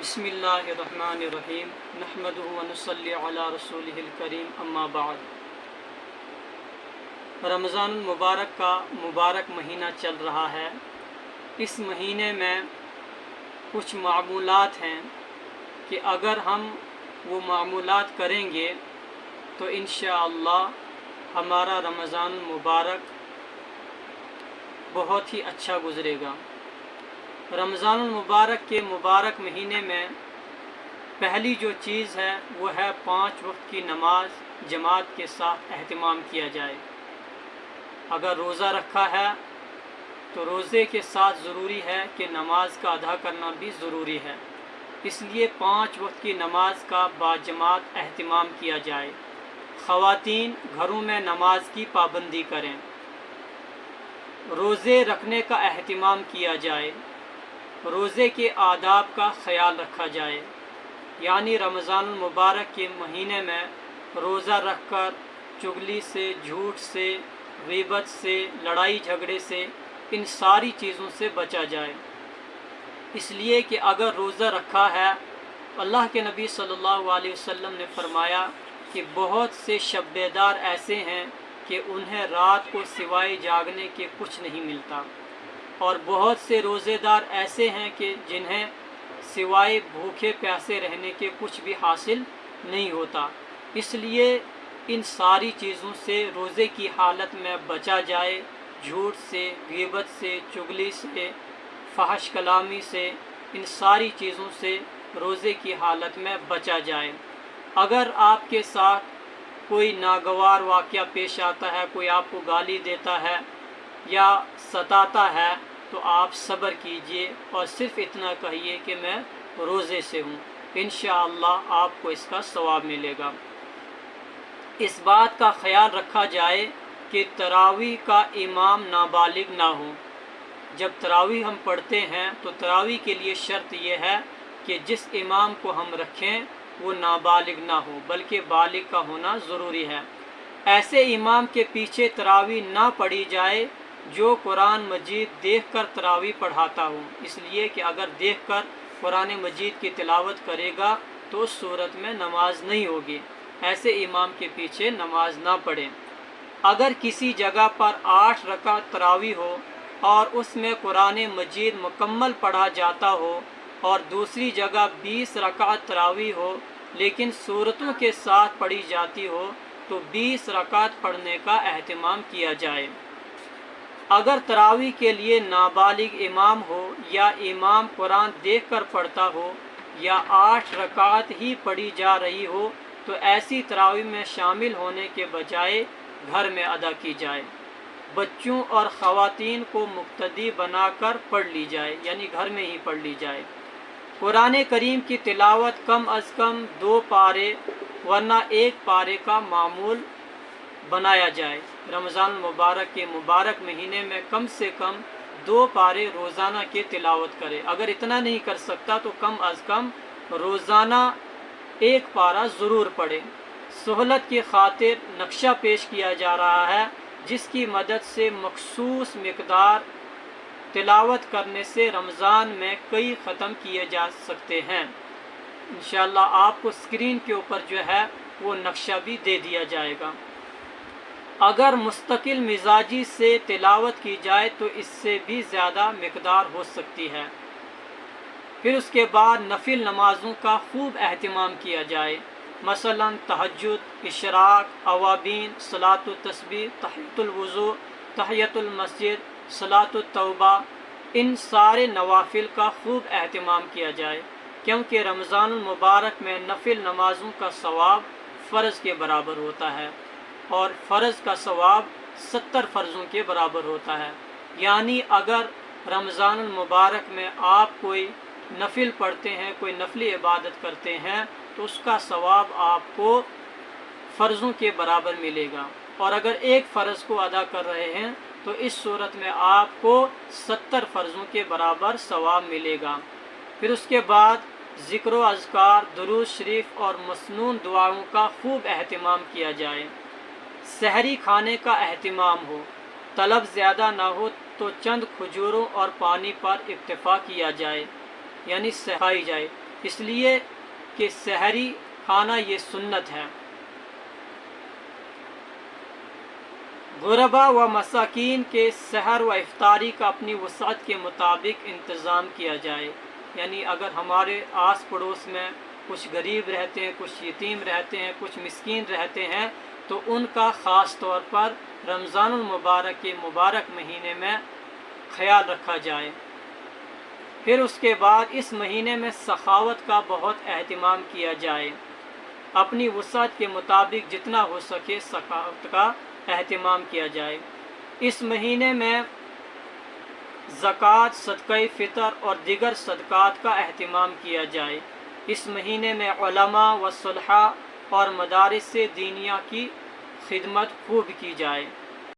बिस्मिल्लाहिर्रहमानिर्रहीम नहमदुहु व नुसल्ली अला रसूलिहिल करीम अम्मा बाद। रमज़ान मुबारक का मुबारक महीना चल रहा है। इस महीने में कुछ मामूलात हैं कि अगर हम वो मामूलात करेंगे तो इंशाअल्लाह हमारा रमज़ान मुबारक बहुत ही अच्छा गुज़रेगा। रमज़ान मुबारक के मुबारक महीने में पहली जो चीज़ है वो है 5 वक्त की नमाज जमात के साथ अहतमाम किया जाए। अगर रोज़ा रखा है तो रोज़े के साथ ज़रूरी है कि नमाज का अदा करना भी ज़रूरी है, इसलिए 5 वक्त की नमाज का बाजमात अहतमाम किया जाए। ख़वातीन घरों में नमाज की पाबंदी करें, रोज़े रखने का अहतमाम किया जाए, रोज़े के आदाब का ख़याल रखा जाए। यानी रमज़ान मुबारक के महीने में रोज़ा रखकर चुगली से, झूठ से, ग़ीबत से, लड़ाई झगड़े से, इन सारी चीज़ों से बचा जाए। इसलिए कि अगर रोज़ा रखा है, अल्लाह के नबी सल्लल्लाहु अलैहि वसल्लम ने फरमाया कि बहुत से शब्बेदार ऐसे हैं कि उन्हें रात को सिवाय जागने के कुछ नहीं मिलता, और बहुत से रोज़ेदार ऐसे हैं कि जिन्हें सिवाय भूखे प्यासे रहने के कुछ भी हासिल नहीं होता। इसलिए इन सारी चीज़ों से रोज़े की हालत में बचा जाए। झूठ से, ग़ीबत से, चुगली से, फहश कलामी से, इन सारी चीज़ों से रोज़े की हालत में बचा जाए। अगर आपके साथ कोई नागवार वाक़या पेश आता है, कोई आपको गाली देता है या सताता है, तो आप सब्र कीजिए और सिर्फ़ इतना कहिए कि मैं रोज़े से हूँ। इंशाअल्लाह आपको इसका सवाब मिलेगा। इस बात का ख़याल रखा जाए कि तरावी का इमाम नाबालिग ना हो। जब तरावी हम पढ़ते हैं तो तरावी के लिए शर्त यह है कि जिस इमाम को हम रखें वो नाबालिग ना हो, बल्कि बालिग का होना ज़रूरी है। ऐसे इमाम के पीछे तरावी ना पढ़ी जाए जो कुरान मजीद देखकर तरावी पढ़ाता हो, इसलिए कि अगर देखकर कुरान मजीद की तिलावत करेगा तो उस सूरत में नमाज नहीं होगी। ऐसे इमाम के पीछे नमाज ना पढ़ें। अगर किसी जगह पर 8 रकात तरावी हो और उसमें कुरान मजीद मुकम्मल पढ़ा जाता हो और दूसरी जगह 20 रकात तरावी हो लेकिन सूरतों के साथ पढ़ी जाती हो, तो 20 रकात पढ़ने का अहतमाम किया जाए। अगर तरावी के लिए नाबालिग इमाम हो या इमाम कुरान देखकर पढ़ता हो या 8 रकात ही पढ़ी जा रही हो, तो ऐसी तरावी में शामिल होने के बजाय घर में अदा की जाए। बच्चों और ख़वातीन को मुक्तदी बनाकर पढ़ ली जाए, यानी घर में ही पढ़ ली जाए। कुरान करीम की तिलावत कम अज़ कम 2 पारे वरना 1 पारे का मामूल बनाया जाए। रमज़ान मुबारक के मुबारक महीने में कम से कम 2 पारे रोज़ाना के तिलावत करे। अगर इतना नहीं कर सकता तो कम अज़ कम रोज़ाना 1 पारा ज़रूर पढ़े। सहूलत की खातिर नक्शा पेश किया जा रहा है जिसकी मदद से मखसूस मिक़दार तिलावत करने से रमज़ान में कई ख़त्म किए जा सकते हैं। इंशाअल्लाह आपको स्क्रीन के ऊपर जो है वो नक्शा भी दे दिया जाएगा। अगर मुस्तकिल मिजाजी से तिलावत की जाए तो इससे भी ज़्यादा मिक़दार हो सकती है। फिर उसके बाद नफिल नमाज़ों का खूब अहतमाम किया जाए, मसलन तहज्जुद, इशराक, अवाबीन, सलातुत तस्बीह, तहियतुल वुज़ू, तहियतुल मस्जिद, सलातुत तौबा, इन सारे नवाफिल का खूब अहतमाम किया जाए, क्योंकि रमज़ान मुबारक में नफिल नमाज़ों का सवाब फ़र्ज़ के बराबर होता है और फ़र्ज़ का सवाब 70 फ़र्ज़ों के बराबर होता है। यानी अगर रमज़ान मुबारक में आप कोई नफिल पढ़ते हैं, कोई नफली इबादत करते हैं, तो उसका सवाब आपको फ़र्ज़ों के बराबर मिलेगा, और अगर एक फ़र्ज़ को अदा कर रहे हैं तो इस सूरत में आपको 70 फ़र्ज़ों के बराबर सवाब मिलेगा। फिर उसके बाद ज़िक्र व अज़कार, दुरूद शरीफ और मसनून दुआओं का खूब अहतमाम किया जाए। सहरी खाने का अहतमाम हो, तलब ज़्यादा ना हो तो चंद खजूरों और पानी पर इक्तफ़ा किया जाए, यानी खाई जाए। اس لیے کہ سحری کھانا یہ سنت ہے۔ غربا و مساکین کے سحر و افطاری کا اپنی وسعت کے مطابق انتظام کیا جائے، یعنی اگر ہمارے آس پڑوس میں کچھ غریب رہتے ہیں، کچھ یتیم رہتے ہیں، کچھ مسکین رہتے ہیں، تو ان کا خاص طور پر رمضان المبارک کے مبارک مہینے میں خیال رکھا جائے۔ پھر اس کے بعد اس مہینے میں سخاوت کا بہت اہتمام کیا جائے، اپنی وسعت کے مطابق جتنا ہو سکے سخاوت کا اہتمام کیا جائے۔ اس مہینے میں زکوٰۃ، صدقہ فطر اور دیگر صدقات کا اہتمام کیا جائے۔ اس مہینے میں علماء و صلحاء اور مدارس دینیہ کی خدمت خوب کی جائے۔